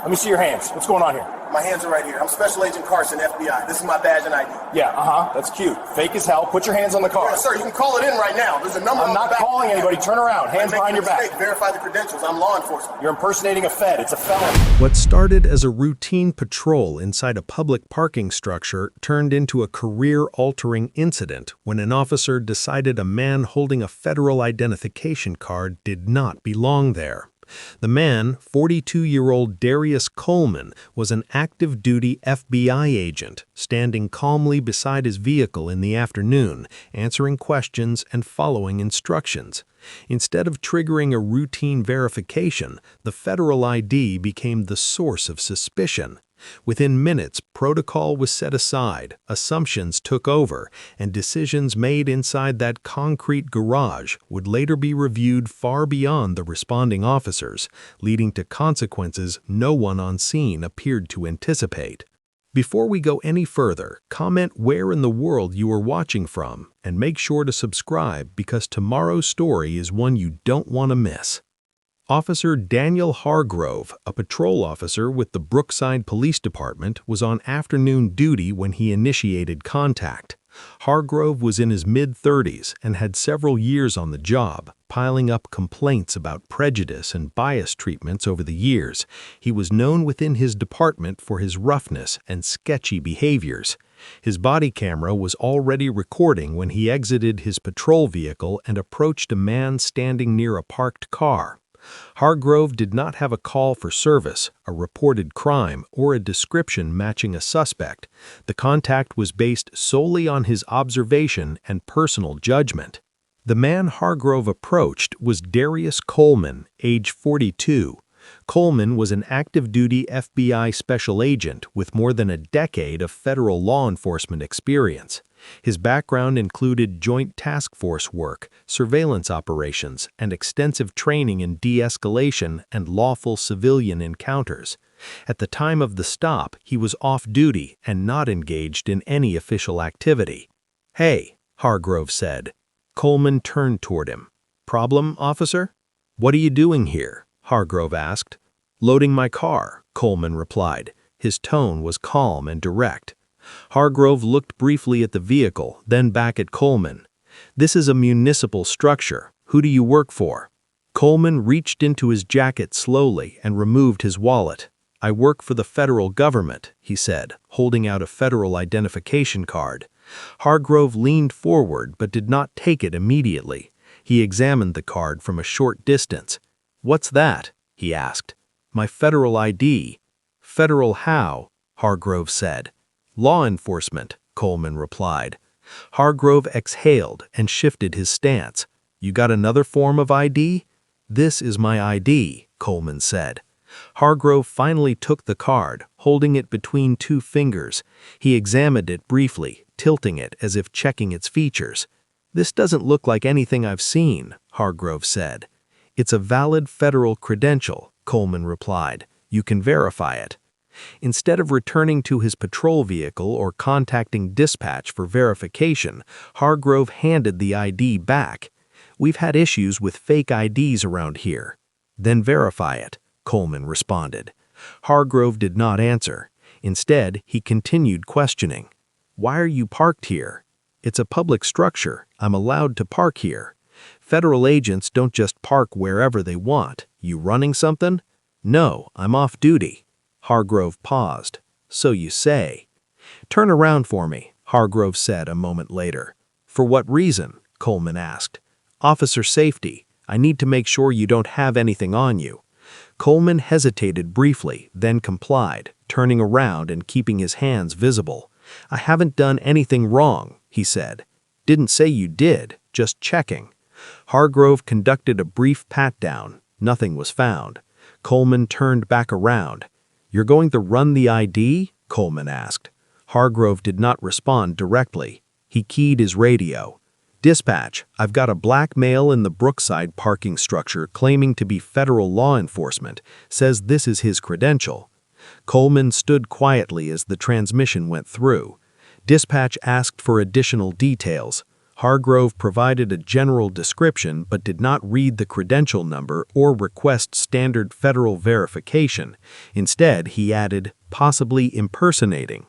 Let me see your hands. What's going on here? My hands are right here. I'm Special Agent Carson, FBI. This is my badge and ID. Yeah, that's cute. Fake as hell. Put your hands on the car. Yeah, sir, you can call it in right now. There's a number I'm on not the back. calling anybody. Turn around. Hands behind your back. Verify the credentials. I'm law enforcement. You're impersonating a Fed. It's a felony. What started as a routine patrol inside a public parking structure turned into a career-altering incident when an officer decided a man holding a federal identification card did not belong there. The man, 42-year-old Darius Coleman, was an active-duty FBI agent, standing calmly beside his vehicle in the afternoon, answering questions and following instructions. Instead of triggering a routine verification, the federal ID became the source of suspicion. Within minutes, protocol was set aside, assumptions took over, and decisions made inside that concrete garage would later be reviewed far beyond the responding officers, leading to consequences no one on scene appeared to anticipate. Before we go any further, comment where in the world you are watching from, and make sure to subscribe because tomorrow's story is one you don't want to miss. Officer Daniel Hargrove, a patrol officer with the Brookside Police Department, was on afternoon duty when he initiated contact. Hargrove was in his mid-30s and had several years on the job, piling up complaints about prejudice and bias treatments over the years. He was known within his department for his roughness and sketchy behaviors. His body camera was already recording when he exited his patrol vehicle and approached a man standing near a parked car. Hargrove did not have a call for service, a reported crime, or a description matching a suspect. The contact was based solely on his observation and personal judgment. The man Hargrove approached was Darius Coleman, age 42. Coleman was an active-duty FBI special agent with more than a decade of federal law enforcement experience. His background included joint task force work, surveillance operations, and extensive training in de-escalation and lawful civilian encounters. At the time of the stop, he was off-duty and not engaged in any official activity. "Hey," Hargrove said. Coleman turned toward him. "Problem, officer?" "What are you doing here?" Hargrove asked. "Loading my car," Coleman replied. His tone was calm and direct. Hargrove looked briefly at the vehicle, then back at Coleman. "This is a municipal structure. Who do you work for?" Coleman reached into his jacket slowly and removed his wallet. "I work for the federal government," he said, holding out a federal identification card. Hargrove leaned forward but did not take it immediately. He examined the card from a short distance. "What's that?" he asked. "My federal ID." "Federal how?" Hargrove said. "Law enforcement," Coleman replied. Hargrove exhaled and shifted his stance. "You got another form of ID?" "This is my ID," Coleman said. Hargrove finally took the card, holding it between two fingers. He examined it briefly, tilting it as if checking its features. "This doesn't look like anything I've seen," Hargrove said. "It's a valid federal credential," Coleman replied. "You can verify it." Instead of returning to his patrol vehicle or contacting dispatch for verification, Hargrove handed the ID back. "We've had issues with fake IDs around here." "Then verify it," Coleman responded. Hargrove did not answer. Instead, he continued questioning. "Why are you parked here?" "It's a public structure. I'm allowed to park here." "Federal agents don't just park wherever they want. You running something?" "No, I'm off duty." Hargrove paused. "So you say." "Turn around for me," Hargrove said a moment later. "For what reason?" Coleman asked. "Officer safety. I need to make sure you don't have anything on you." Coleman hesitated briefly, then complied, turning around and keeping his hands visible. "I haven't done anything wrong," he said. "Didn't say you did, just checking." Hargrove conducted a brief pat-down. Nothing was found. Coleman turned back around. "You're going to run the ID?" Coleman asked. Hargrove did not respond directly. He keyed his radio. "Dispatch, I've got a black male in the Brookside parking structure claiming to be federal law enforcement, says this is his credential." Coleman stood quietly as the transmission went through. Dispatch asked for additional details. Hargrove provided a general description but did not read the credential number or request standard federal verification. Instead, he added, possibly impersonating.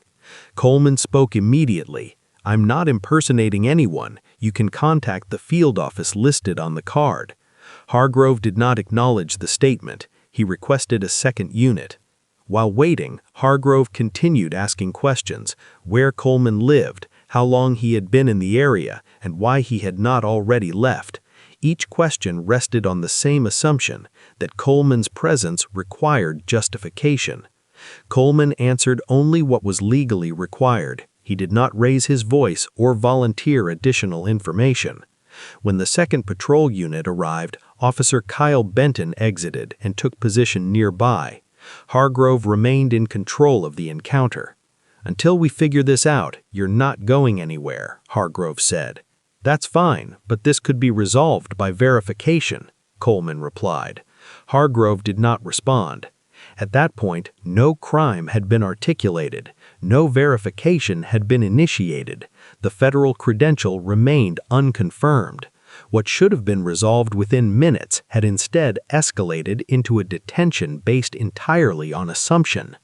Coleman spoke immediately. I'm not impersonating anyone. You can contact the field office listed on the card. Hargrove did not acknowledge the statement. He requested a second unit. While waiting, Hargrove continued asking questions: where Coleman lived, how long he had been in the area, and why he had not already left. Each question rested on the same assumption, that Coleman's presence required justification. Coleman answered only what was legally required. He did not raise his voice or volunteer additional information. When the second patrol unit arrived, Officer Kyle Benton exited and took position nearby. Hargrove remained in control of the encounter. Until we figure this out, you're not going anywhere, Hargrove said. That's fine, but this could be resolved by verification, Coleman replied. Hargrove did not respond. At that point, no crime had been articulated. No verification had been initiated. The federal credential remained unconfirmed. What should have been resolved within minutes had instead escalated into a detention based entirely on assumption.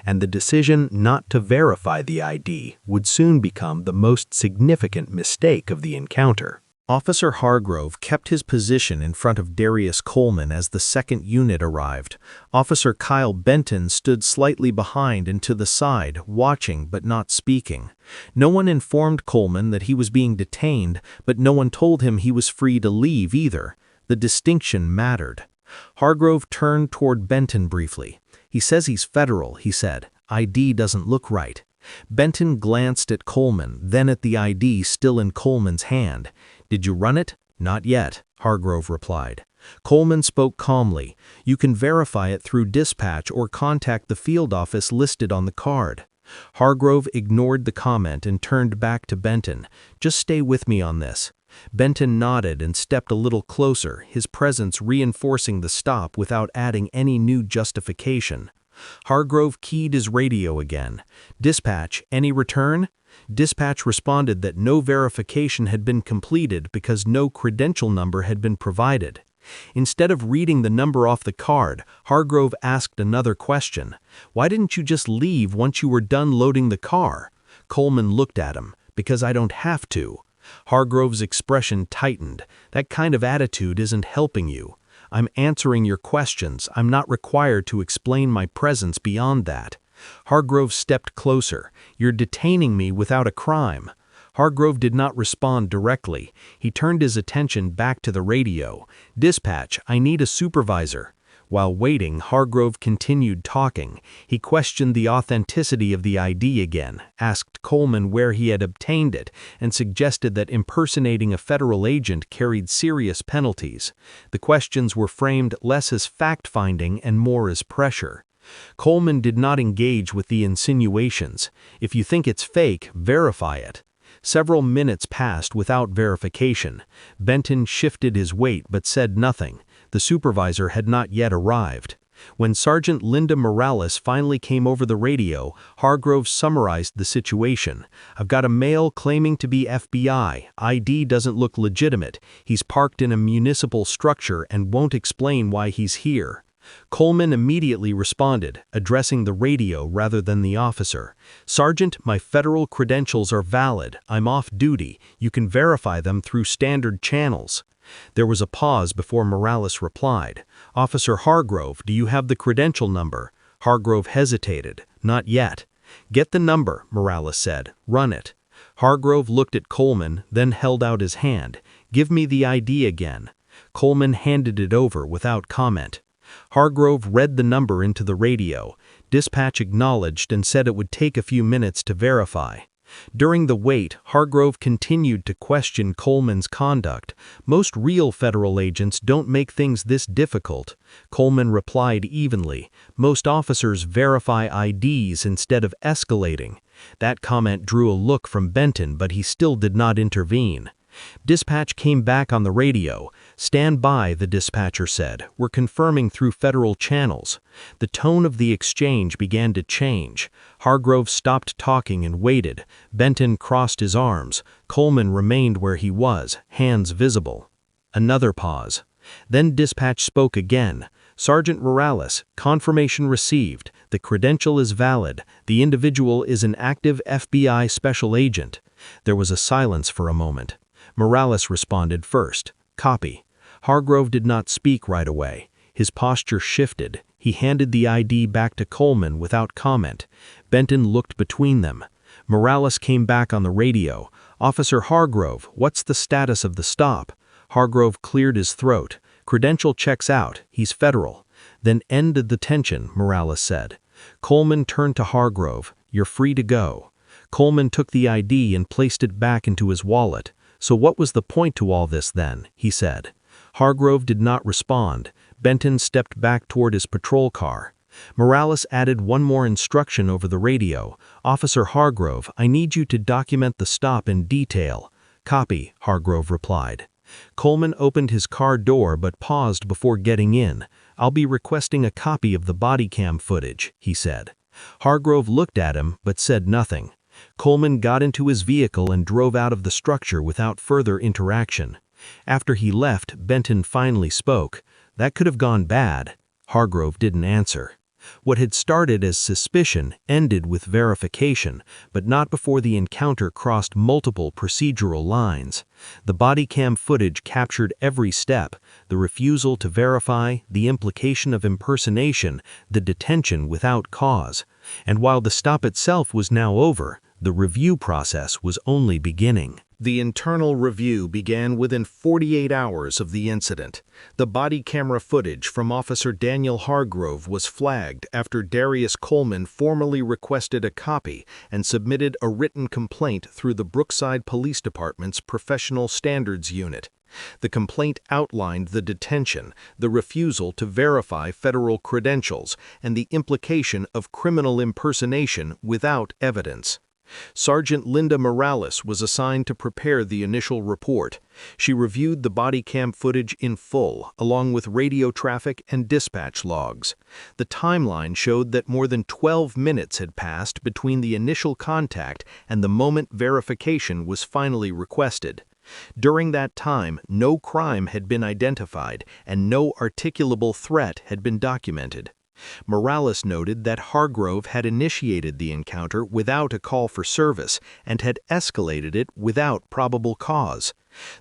And the decision not to verify the ID would soon become the most significant mistake of the encounter. Officer Hargrove kept his position in front of Darius Coleman as the second unit arrived. Officer Kyle Benton stood slightly behind and to the side, watching but not speaking. No one informed Coleman that he was being detained, but no one told him he was free to leave either. The distinction mattered. Hargrove turned toward Benton briefly. He says he's federal, he said. ID doesn't look right. Benton glanced at Coleman, then at the ID still in Coleman's hand. Did you run it? Not yet, Hargrove replied. Coleman spoke calmly. You can verify it through dispatch or contact the field office listed on the card. Hargrove ignored the comment and turned back to Benton. Just stay with me on this. Benton nodded and stepped a little closer, his presence reinforcing the stop without adding any new justification. Hargrove keyed his radio again. Dispatch, any return? Dispatch responded that no verification had been completed because no credential number had been provided. Instead of reading the number off the card, Hargrove asked another question. Why didn't you just leave once you were done loading the car? Coleman looked at him. Because I don't have to. Hargrove's expression tightened. That kind of attitude isn't helping you. I'm answering your questions. I'm not required to explain my presence beyond that. Hargrove stepped closer. You're detaining me without a crime. Hargrove did not respond directly. He turned his attention back to the radio. Dispatch, I need a supervisor. While waiting, Hargrove continued talking. He questioned the authenticity of the ID again, asked Coleman where he had obtained it, and suggested that impersonating a federal agent carried serious penalties. The questions were framed less as fact-finding and more as pressure. Coleman did not engage with the insinuations. If you think it's fake, verify it. Several minutes passed without verification. Benton shifted his weight but said nothing. The supervisor had not yet arrived. When Sergeant Linda Morales finally came over the radio, Hargrove summarized the situation. I've got a male claiming to be FBI. ID doesn't look legitimate. He's parked in a municipal structure and won't explain why he's here. Coleman immediately responded, addressing the radio rather than the officer. Sergeant, my federal credentials are valid. I'm off duty. You can verify them through standard channels. There was a pause before Morales replied. Officer Hargrove, do you have the credential number? Hargrove hesitated. Not yet. Get the number, Morales said. Run it. Hargrove looked at Coleman, then held out his hand. Give me the ID again. Coleman handed it over without comment. Hargrove read the number into the radio. Dispatch acknowledged and said it would take a few minutes to verify. During the wait, Hargrove continued to question Coleman's conduct. Most real federal agents don't make things this difficult. Coleman replied evenly. Most officers verify IDs instead of escalating. That comment drew a look from Benton, but he still did not intervene. Dispatch came back on the radio. "Stand by," the dispatcher said. "We're confirming through federal channels." The tone of the exchange began to change. Hargrove stopped talking and waited. Benton crossed his arms. Coleman remained where he was, hands visible. Another pause. Then dispatch spoke again. "Sergeant Morales, confirmation received. The credential is valid. The individual is an active FBI special agent." There was a silence for a moment. Morales responded first. "Copy." Hargrove did not speak right away. His posture shifted. He handed the ID back to Coleman without comment. Benton looked between them. Morales came back on the radio. "Officer Hargrove, what's the status of the stop?" Hargrove cleared his throat. "Credential checks out. He's federal." "Then end the detention," Morales said. Coleman turned to Hargrove. "You're free to go." Coleman took the ID and placed it back into his wallet. "So what was the point to all this then?" he said. Hargrove did not respond. Benton stepped back toward his patrol car. Morales added one more instruction over the radio. "Officer Hargrove, I need you to document the stop in detail." "Copy," Hargrove replied. Coleman opened his car door but paused before getting in. "I'll be requesting a copy of the body cam footage," he said. Hargrove looked at him but said nothing. Coleman got into his vehicle and drove out of the structure without further interaction. After he left, Benton finally spoke. "That could have gone bad." Hargrove didn't answer. What had started as suspicion ended with verification, but not before the encounter crossed multiple procedural lines. The body cam footage captured every step: the refusal to verify, the implication of impersonation, the detention without cause. And while the stop itself was now over, the review process was only beginning. The internal review began within 48 hours of the incident. The body camera footage from Officer Daniel Hargrove was flagged after Darius Coleman formally requested a copy and submitted a written complaint through the Brookside Police Department's Professional Standards Unit. The complaint outlined the detention, the refusal to verify federal credentials, and the implication of criminal impersonation without evidence. Sergeant Linda Morales was assigned to prepare the initial report. She reviewed the body cam footage in full, along with radio traffic and dispatch logs. The timeline showed that more than 12 minutes had passed between the initial contact and the moment verification was finally requested. During that time, no crime had been identified and no articulable threat had been documented. Morales noted that Hargrove had initiated the encounter without a call for service and had escalated it without probable cause.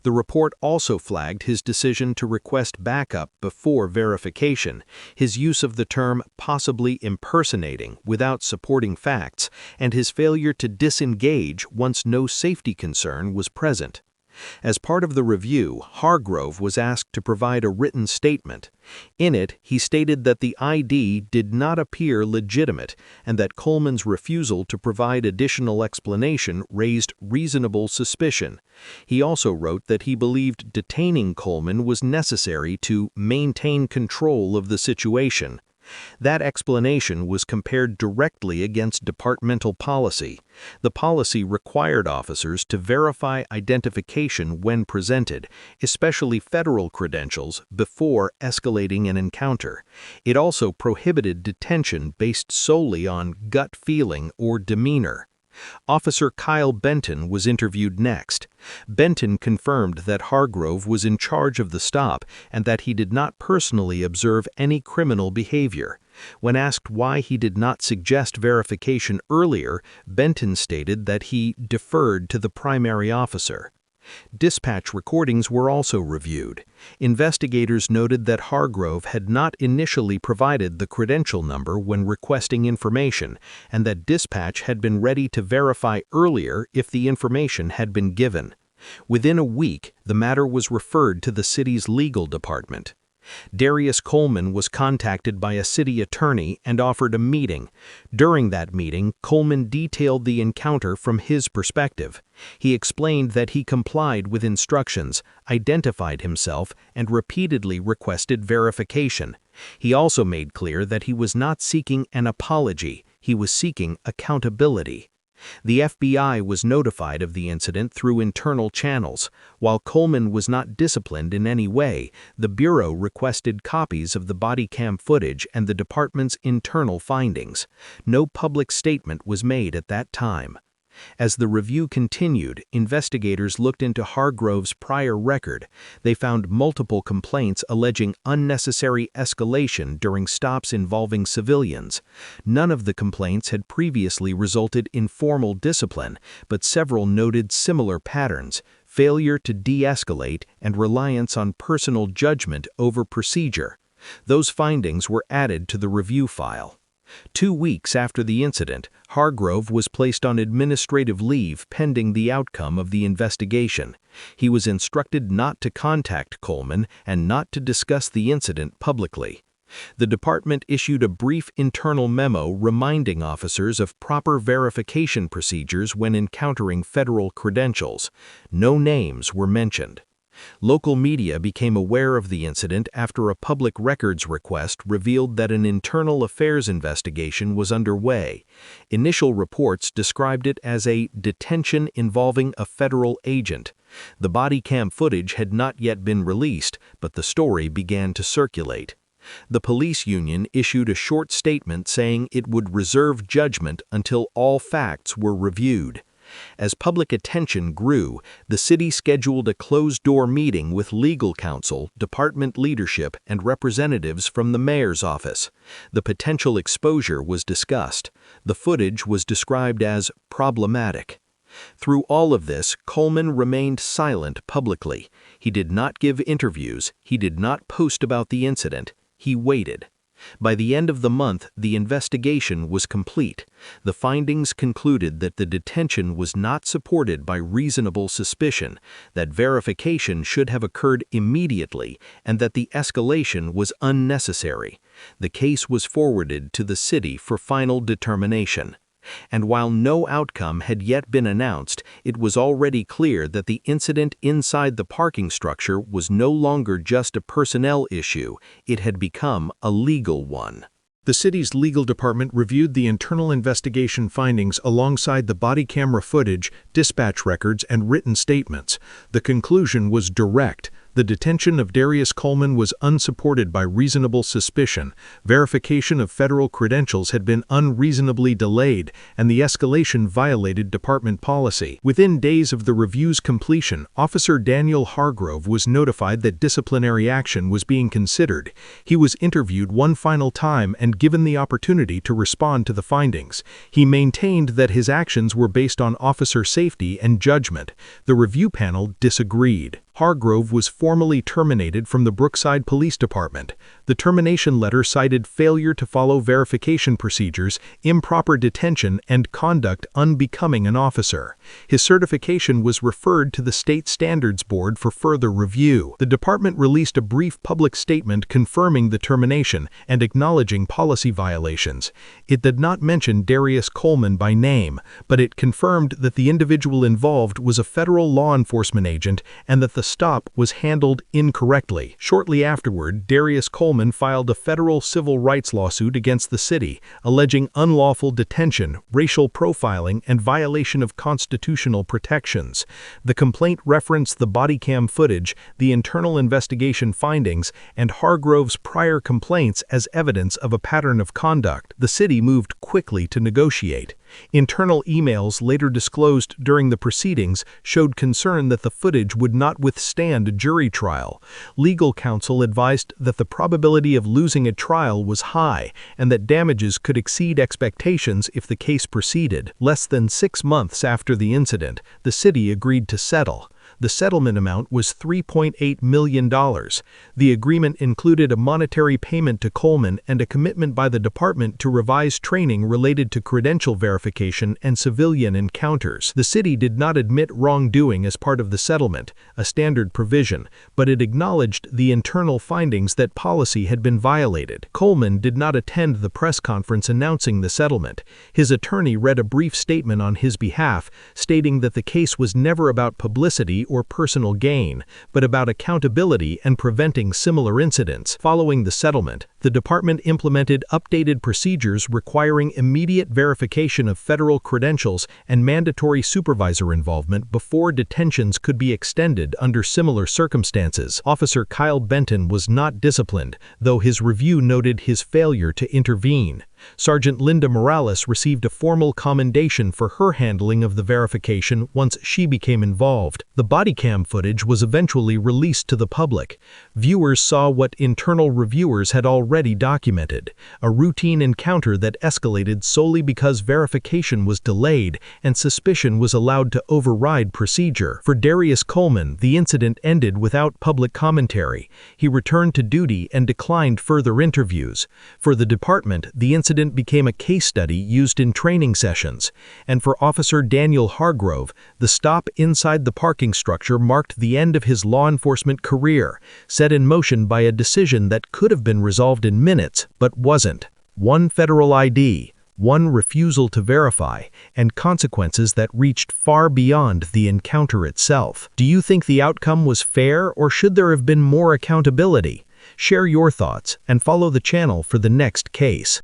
The report also flagged his decision to request backup before verification, his use of the term possibly impersonating without supporting facts, and his failure to disengage once no safety concern was present. As part of the review, Hargrove was asked to provide a written statement. In it, he stated that the ID did not appear legitimate and that Coleman's refusal to provide additional explanation raised reasonable suspicion. He also wrote that he believed detaining Coleman was necessary to maintain control of the situation. That explanation was compared directly against departmental policy. The policy required officers to verify identification when presented, especially federal credentials, before escalating an encounter. It also prohibited detention based solely on gut feeling or demeanor. Officer Kyle Benton was interviewed next. Benton confirmed that Hargrove was in charge of the stop and that he did not personally observe any criminal behavior. When asked why he did not suggest verification earlier, Benton stated that he deferred to the primary officer. Dispatch recordings were also reviewed. Investigators noted that Hargrove had not initially provided the credential number when requesting information, and that dispatch had been ready to verify earlier if the information had been given. Within a week, the matter was referred to the city's legal department. Darius Coleman was contacted by a city attorney and offered a meeting. During that meeting, Coleman detailed the encounter from his perspective. He explained that he complied with instructions, identified himself, and repeatedly requested verification. He also made clear that he was not seeking an apology, he was seeking accountability. The FBI was notified of the incident through internal channels. While Coleman was not disciplined in any way, the Bureau requested copies of the body cam footage and the department's internal findings. No public statement was made at that time. As the review continued, investigators looked into Hargrove's prior record. They found multiple complaints alleging unnecessary escalation during stops involving civilians. None of the complaints had previously resulted in formal discipline, but several noted similar patterns: failure to de-escalate and reliance on personal judgment over procedure. Those findings were added to the review file. 2 weeks after the incident, Hargrove was placed on administrative leave pending the outcome of the investigation. He was instructed not to contact Coleman and not to discuss the incident publicly. The department issued a brief internal memo reminding officers of proper verification procedures when encountering federal credentials. No names were mentioned. Local media became aware of the incident after a public records request revealed that an internal affairs investigation was underway. Initial reports described it as a detention involving a federal agent. The body cam footage had not yet been released, but the story began to circulate. The police union issued a short statement saying it would reserve judgment until all facts were reviewed. As public attention grew, the city scheduled a closed-door meeting with legal counsel, department leadership, and representatives from the mayor's office. The potential exposure was discussed. The footage was described as problematic. Through all of this, Coleman remained silent publicly. He did not give interviews. He did not post about the incident. He waited. By the end of the month, the investigation was complete. The findings concluded that the detention was not supported by reasonable suspicion, that verification should have occurred immediately, and that the escalation was unnecessary. The case was forwarded to the city for final determination. And while no outcome had yet been announced, it was already clear that the incident inside the parking structure was no longer just a personnel issue, it had become a legal one. The city's legal department reviewed the internal investigation findings alongside the body camera footage, dispatch records, and written statements. The conclusion was direct. The detention of Darius Coleman was unsupported by reasonable suspicion, verification of federal credentials had been unreasonably delayed, and the escalation violated department policy. Within days of the review's completion, Officer Daniel Hargrove was notified that disciplinary action was being considered. He was interviewed one final time and given the opportunity to respond to the findings. He maintained that his actions were based on officer safety and judgment. The review panel disagreed. Hargrove was formally terminated from the Brookside Police Department. The termination letter cited failure to follow verification procedures, improper detention, and conduct unbecoming an officer. His certification was referred to the State Standards Board for further review. The department released a brief public statement confirming the termination and acknowledging policy violations. It did not mention Darius Coleman by name, but it confirmed that the individual involved was a federal law enforcement agent and that the stop was handled incorrectly. Shortly afterward, Darius Coleman filed a federal civil rights lawsuit against the city, alleging unlawful detention, racial profiling, and violation of constitutional protections. The complaint referenced the body cam footage, the internal investigation findings, and Hargrove's prior complaints as evidence of a pattern of conduct. The city moved quickly to negotiate. Internal emails later disclosed during the proceedings showed concern that the footage would not withstand a jury trial. Legal counsel advised that the probability of losing a trial was high and that damages could exceed expectations if the case proceeded. Less than 6 months after the incident, the city agreed to settle. The settlement amount was $3.8 million. The agreement included a monetary payment to Coleman and a commitment by the department to revise training related to credential verification and civilian encounters. The city did not admit wrongdoing as part of the settlement, a standard provision, but it acknowledged the internal findings that policy had been violated. Coleman did not attend the press conference announcing the settlement. His attorney read a brief statement on his behalf, stating that the case was never about publicity or personal gain, but about accountability and preventing similar incidents. Following the settlement, the the department implemented updated procedures requiring immediate verification of federal credentials and mandatory supervisor involvement before detentions could be extended under similar circumstances. Officer Kyle Benton was not disciplined, though his review noted his failure to intervene. Sergeant Linda Morales received a formal commendation for her handling of the verification once she became involved. The body cam footage was eventually released to the public. Viewers saw what internal reviewers had already documented, a routine encounter that escalated solely because verification was delayed and suspicion was allowed to override procedure. For Darius Coleman, the incident ended without public commentary. He returned to duty and declined further interviews. For the department, the incident became a case study used in training sessions. And for Officer Daniel Hargrove, the stop inside the parking structure marked the end of his law enforcement career, set in motion by a decision that could have been resolved in minutes, but wasn't. One federal ID, one refusal to verify, and consequences that reached far beyond the encounter itself. Do you think the outcome was fair, or should there have been more accountability? Share your thoughts and follow the channel for the next case.